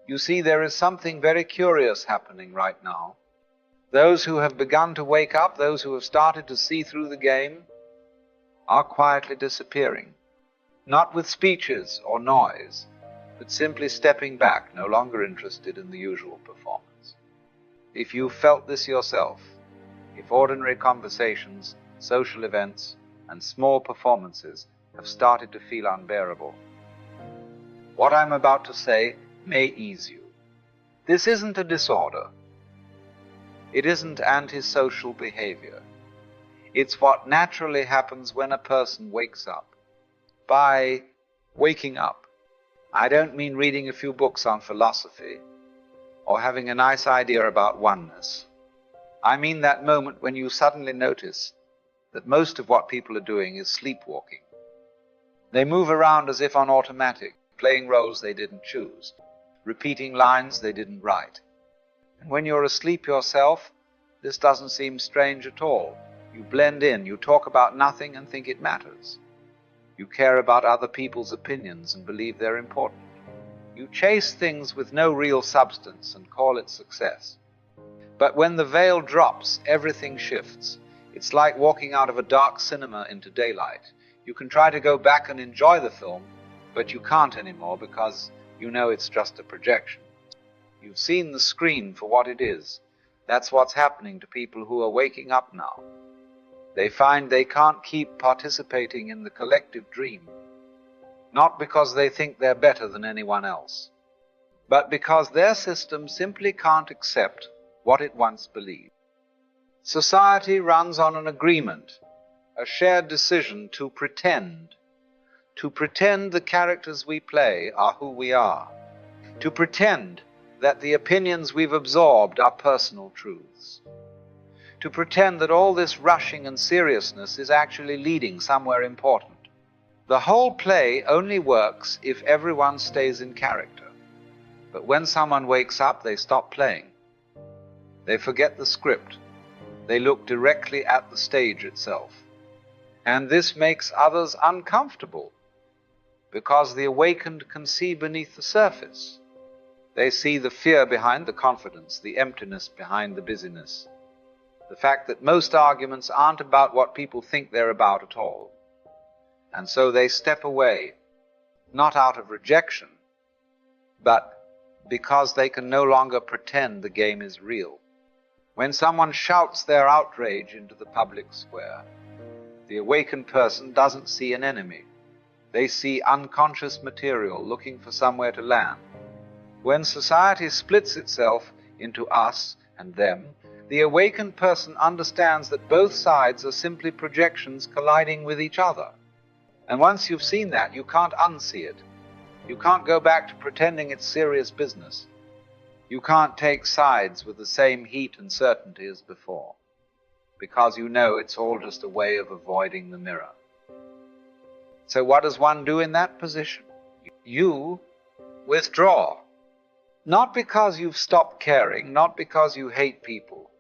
You see, there is something very curious happening right now. Those who have begun to wake up, those who have started to see through the game, are quietly disappearing. Not with speeches or noise, but simply stepping back, no longer interested in the usual performance. If you felt this yourself, if ordinary conversations, social events, and small performances have started to feel unbearable, what I'm about to say may ease you. This isn't a disorder. It isn't antisocial behavior. It's what naturally happens when a person wakes up. By waking up, I don't mean reading a few books on philosophy or having a nice idea about oneness. I mean that moment when you suddenly notice that most of what people are doing is sleepwalking. They move around as if on automatic, playing roles they didn't choose, repeating lines they didn't write. And when you're asleep yourself, this doesn't seem strange at all. You blend in, you talk about nothing and think it matters. You care about other people's opinions and believe they're important. You chase things with no real substance and call it success. But when the veil drops, everything shifts. It's like walking out of a dark cinema into daylight. You can try to go back and enjoy the film, but you can't anymore because you know it's just a projection. You've seen the screen for what it is. That's what's happening to people who are waking up now. They find they can't keep participating in the collective dream, not because they think they're better than anyone else, but because their system simply can't accept what it once believed. Society runs on an agreement, a shared decision to pretend the characters we play are who we are, to pretend that the opinions we've absorbed are personal truths, to pretend that all this rushing and seriousness is actually leading somewhere important. The whole play only works if everyone stays in character. But when someone wakes up, they stop playing. They forget the script. They look directly at the stage itself. And this makes others uncomfortable, because the awakened can see beneath the surface. They see the fear behind the confidence, the emptiness behind the busyness, the fact that most arguments aren't about what people think they're about at all. And so they step away, not out of rejection, but because they can no longer pretend the game is real. When someone shouts their outrage into the public square, the awakened person doesn't see an enemy. They see unconscious material looking for somewhere to land. When society splits itself into us and them, the awakened person understands that both sides are simply projections colliding with each other. And once you've seen that, you can't unsee it. You can't go back to pretending it's serious business. You can't take sides with the same heat and certainty as before, because you know it's all just a way of avoiding the mirror. So what does one do in that position? You withdraw. Not because you've stopped caring, not because you hate people,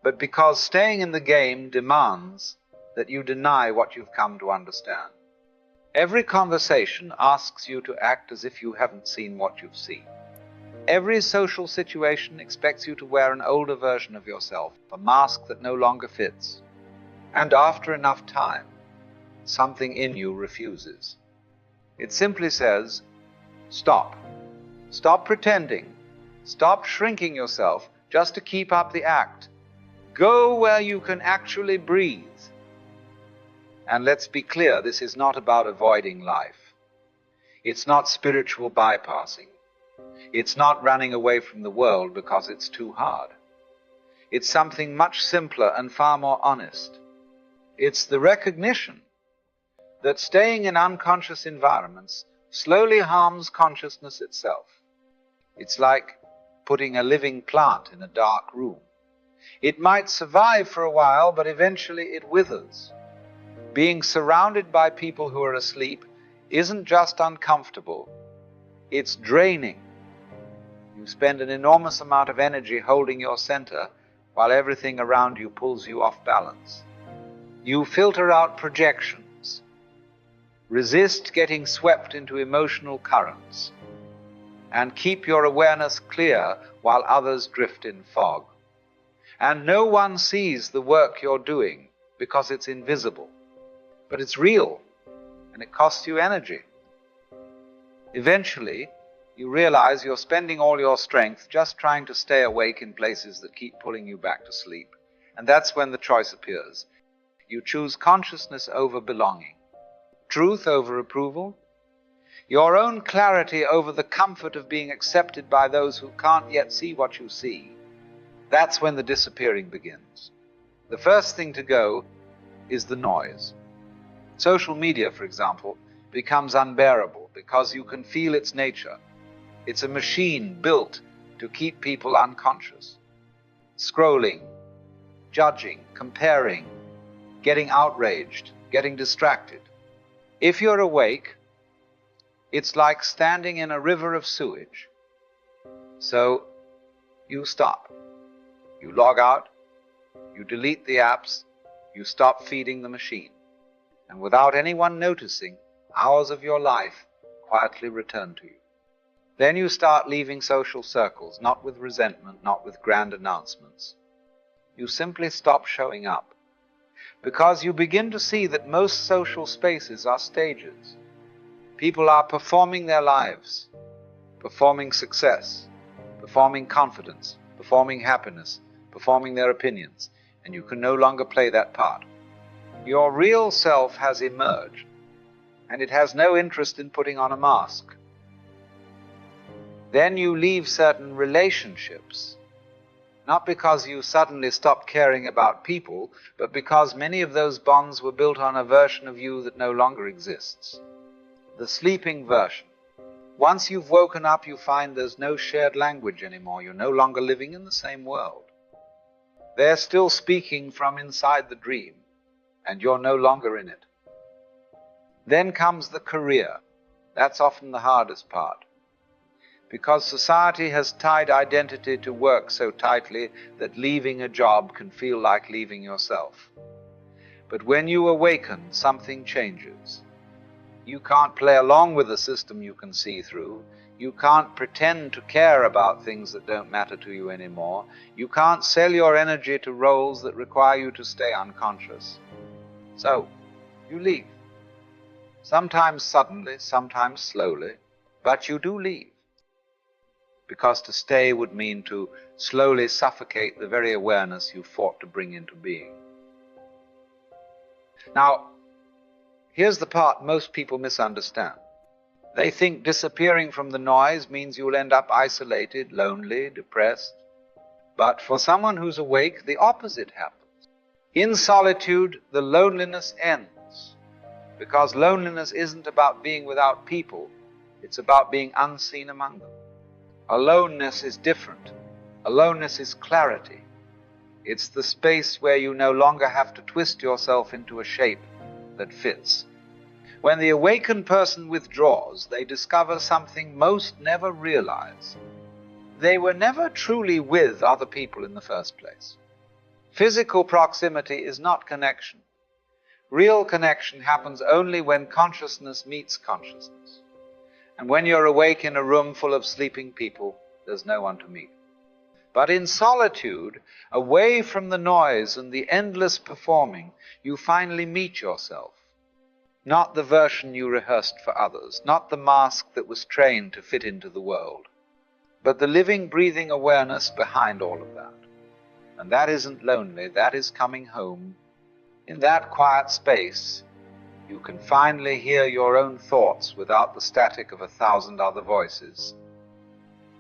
but because staying in the game demands that you deny what you've come to understand. Every conversation asks you to act as if you haven't seen what you've seen. Every social situation expects you to wear an older version of yourself, a mask that no longer fits. And after enough time, something in you refuses. It simply says, stop. Stop pretending. Stop shrinking yourself just to keep up the act. Go where you can actually breathe. And let's be clear, this is not about avoiding life. It's not spiritual bypassing. It's not running away from the world because it's too hard. It's something much simpler and far more honest. It's the recognition that staying in unconscious environments slowly harms consciousness itself. It's like putting a living plant in a dark room. It might survive for a while, but eventually it withers. Being surrounded by people who are asleep isn't just uncomfortable, it's draining. You spend an enormous amount of energy holding your center while everything around you pulls you off balance. You filter out projections. Resist getting swept into emotional currents. and keep your awareness clear while others drift in fog. And no one sees the work you're doing because it's invisible, but it's real, and it costs you energy. Eventually, you realize you're spending all your strength just trying to stay awake in places that keep pulling you back to sleep. And that's when the choice appears. You choose consciousness over belonging, truth over approval, your own clarity over the comfort of being accepted by those who can't yet see what you see. That's when the disappearing begins. The first thing to go is the noise. Social media, for example, becomes unbearable because you can feel its nature. It's a machine built to keep people unconscious. Scrolling, judging, comparing, getting outraged, getting distracted. If you're awake, it's like standing in a river of sewage. So you stop. You log out, you delete the apps, you stop feeding the machine. And without anyone noticing, hours of your life quietly return to you. Then you start leaving social circles, not with resentment, not with grand announcements. You simply stop showing up, because you begin to see that most social spaces are stages. People are performing their lives, performing success, performing confidence, performing happiness, performing their opinions, and you can no longer play that part. Your real self has emerged, and it has no interest in putting on a mask. Then you leave certain relationships, not because you suddenly stop caring about people, but because many of those bonds were built on a version of you that no longer exists. The sleeping version. Once you've woken up, you find there's no shared language anymore. You're no longer living in the same world. They're still speaking from inside the dream, and you're no longer in it. Then comes the career. That's often the hardest part, because society has tied identity to work so tightly that leaving a job can feel like leaving yourself. But when you awaken, something changes. You can't play along with a system you can see through. You can't pretend to care about things that don't matter to you anymore. You can't sell your energy to roles that require you to stay unconscious. So, you leave. Sometimes suddenly, sometimes slowly, but you do leave. Because to stay would mean to slowly suffocate the very awareness you fought to bring into being. Now, here's the part most people misunderstand. They think disappearing from the noise means you'll end up isolated, lonely, depressed. But for someone who's awake, the opposite happens. In solitude, the loneliness ends. Because loneliness isn't about being without people, it's about being unseen among them. Aloneness is different. Aloneness is clarity. It's the space where you no longer have to twist yourself into a shape that fits. When the awakened person withdraws, they discover something most never realize. They were never truly with other people in the first place. Physical proximity is not connection. Real connection happens only when consciousness meets consciousness. And when you're awake in a room full of sleeping people, there's no one to meet. But in solitude, away from the noise and the endless performing, you finally meet yourself. Not the version you rehearsed for others, not the mask that was trained to fit into the world, but the living, breathing awareness behind all of that. And that isn't lonely, that is coming home. In that quiet space, you can finally hear your own thoughts without the static of 1,000 other voices.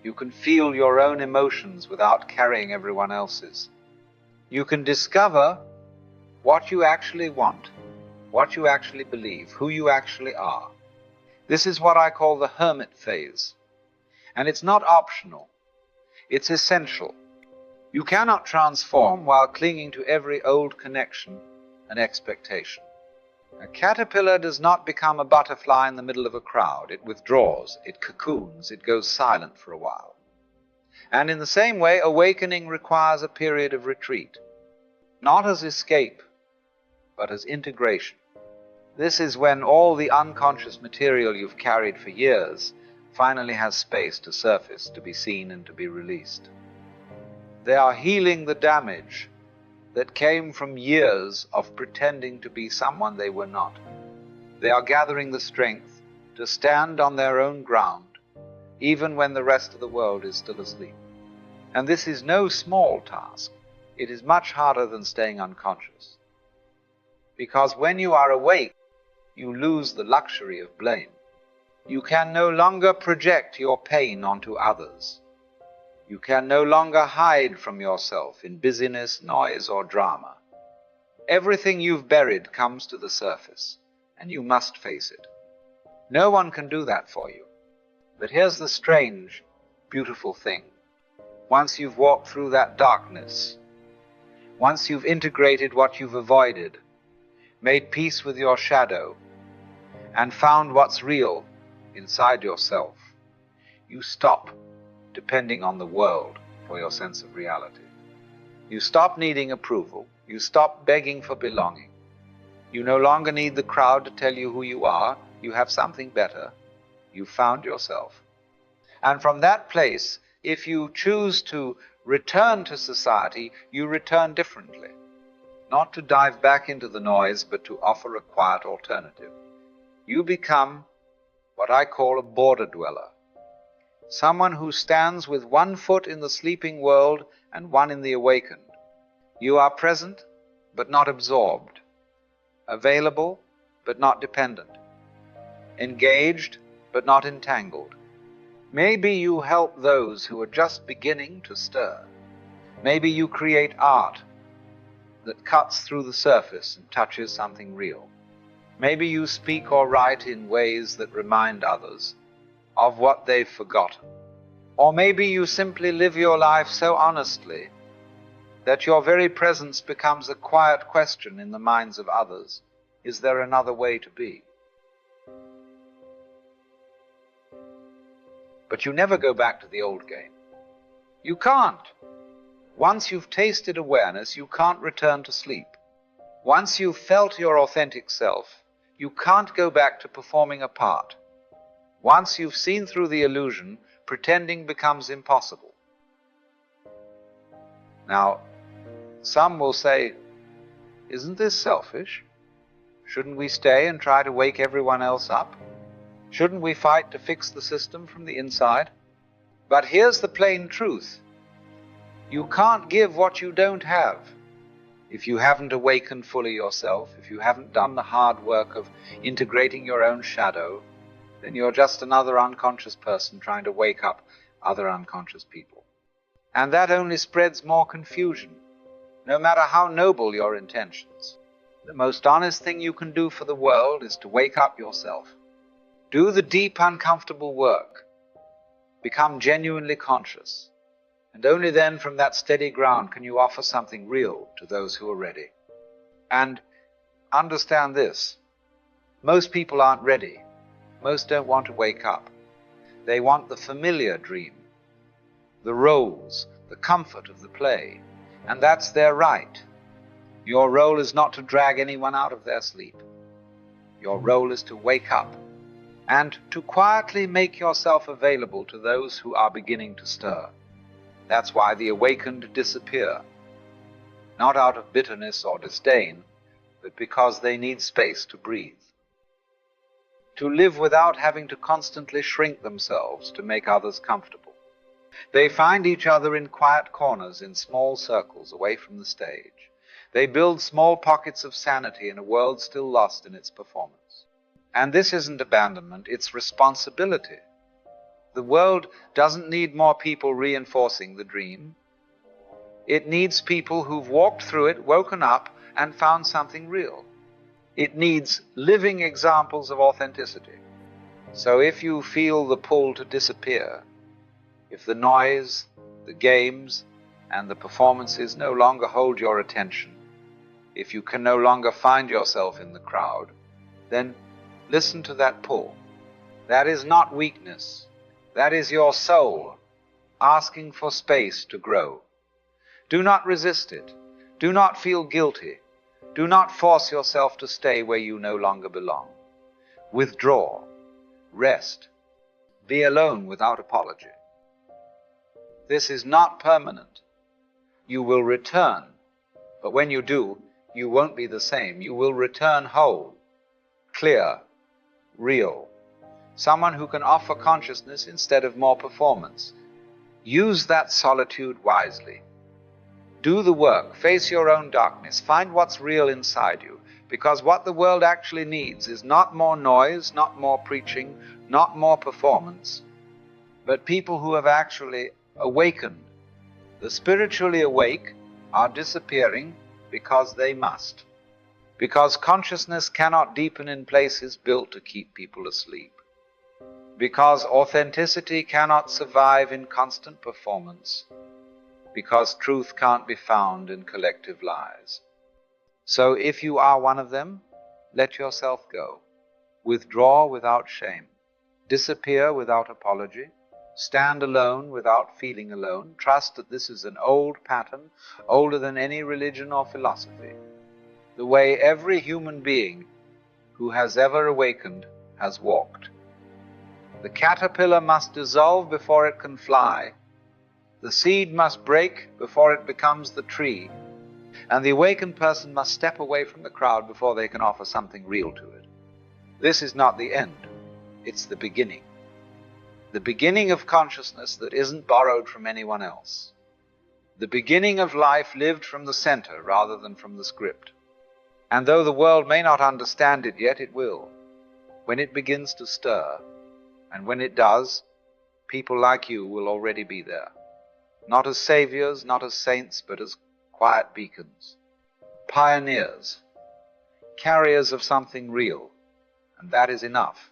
You can feel your own emotions without carrying everyone else's. You can discover what you actually want, what you actually believe, who you actually are. This is what I call the hermit phase. And it's not optional. It's essential. You cannot transform while clinging to every old connection and expectation. A caterpillar does not become a butterfly in the middle of a crowd. It withdraws, it cocoons, it goes silent for a while. And in the same way, awakening requires a period of retreat, not as escape, but as integration. This is when all the unconscious material you've carried for years finally has space to surface, to be seen and to be released. They are healing the damage that came from years of pretending to be someone they were not. They are gathering the strength to stand on their own ground, even when the rest of the world is still asleep. And this is no small task. It is much harder than staying unconscious. Because when you are awake, you lose the luxury of blame. You can no longer project your pain onto others. You can no longer hide from yourself in busyness, noise, or drama. Everything you've buried comes to the surface, and you must face it. No one can do that for you. But here's the strange, beautiful thing. Once you've walked through that darkness, once you've integrated what you've avoided, made peace with your shadow, and found what's real inside yourself, you stop depending on the world for your sense of reality. You stop needing approval. You stop begging for belonging. You no longer need the crowd to tell you who you are. You have something better. You found yourself. And from that place, if you choose to return to society, you return differently. Not to dive back into the noise, but to offer a quiet alternative. You become what I call a border dweller. Someone who stands with one foot in the sleeping world and one in the awakened. You are present, but not absorbed. Available, but not dependent. Engaged, but not entangled. Maybe you help those who are just beginning to stir. Maybe you create art that cuts through the surface and touches something real. Maybe you speak or write in ways that remind others of what they've forgotten. Or maybe you simply live your life so honestly that your very presence becomes a quiet question in the minds of others. Is there another way to be? But you never go back to the old game. You can't. Once you've tasted awareness, you can't return to sleep. Once you've felt your authentic self, you can't go back to performing a part. Once you've seen through the illusion, pretending becomes impossible. Now, some will say, isn't this selfish? Shouldn't we stay and try to wake everyone else up? Shouldn't we fight to fix the system from the inside? But here's the plain truth. You can't give what you don't have. If you haven't awakened fully yourself, if you haven't done the hard work of integrating your own shadow, then you're just another unconscious person trying to wake up other unconscious people. And that only spreads more confusion, no matter how noble your intentions. The most honest thing you can do for the world is to wake up yourself. Do the deep, uncomfortable work. Become genuinely conscious. And only then, from that steady ground, can you offer something real to those who are ready. And understand this. Most people aren't ready. Most don't want to wake up. They want the familiar dream, the roles, the comfort of the play. And that's their right. Your role is not to drag anyone out of their sleep. Your role is to wake up and to quietly make yourself available to those who are beginning to stir. That's why the awakened disappear, not out of bitterness or disdain, but because they need space to breathe, to live without having to constantly shrink themselves to make others comfortable. They find each other in quiet corners, in small circles away from the stage. They build small pockets of sanity in a world still lost in its performance. And this isn't abandonment, it's responsibility. The world doesn't need more people reinforcing the dream. It needs people who've walked through it, woken up, and found something real. It needs living examples of authenticity. So if you feel the pull to disappear, if the noise, the games, and the performances no longer hold your attention, if you can no longer find yourself in the crowd, then listen to that pull. That is not weakness. That is your soul asking for space to grow. Do not resist it. Do not feel guilty. Do not force yourself to stay where you no longer belong. Withdraw. Rest. Be alone without apology. This is not permanent. You will return, but when you do, you won't be the same. You will return whole, clear, real. Someone who can offer consciousness instead of more performance. Use that solitude wisely. Do the work, face your own darkness, find what's real inside you, because what the world actually needs is not more noise, not more preaching, not more performance, but people who have actually awakened. The spiritually awake are disappearing because they must, because consciousness cannot deepen in places built to keep people asleep, because authenticity cannot survive in constant performance, because truth can't be found in collective lies. So if you are one of them, let yourself go. Withdraw without shame. Disappear without apology. Stand alone without feeling alone. Trust that this is an old pattern, older than any religion or philosophy. The way every human being who has ever awakened has walked. The caterpillar must dissolve before it can fly. The seed must break before it becomes the tree. And the awakened person must step away from the crowd before they can offer something real to it. This is not the end. It's the beginning. The beginning of consciousness that isn't borrowed from anyone else. The beginning of life lived from the center rather than from the script. And though the world may not understand it yet, it will, when it begins to stir. And when it does, people like you will already be there. Not as saviors, not as saints, but as quiet beacons. Pioneers. Carriers of something real. And that is enough.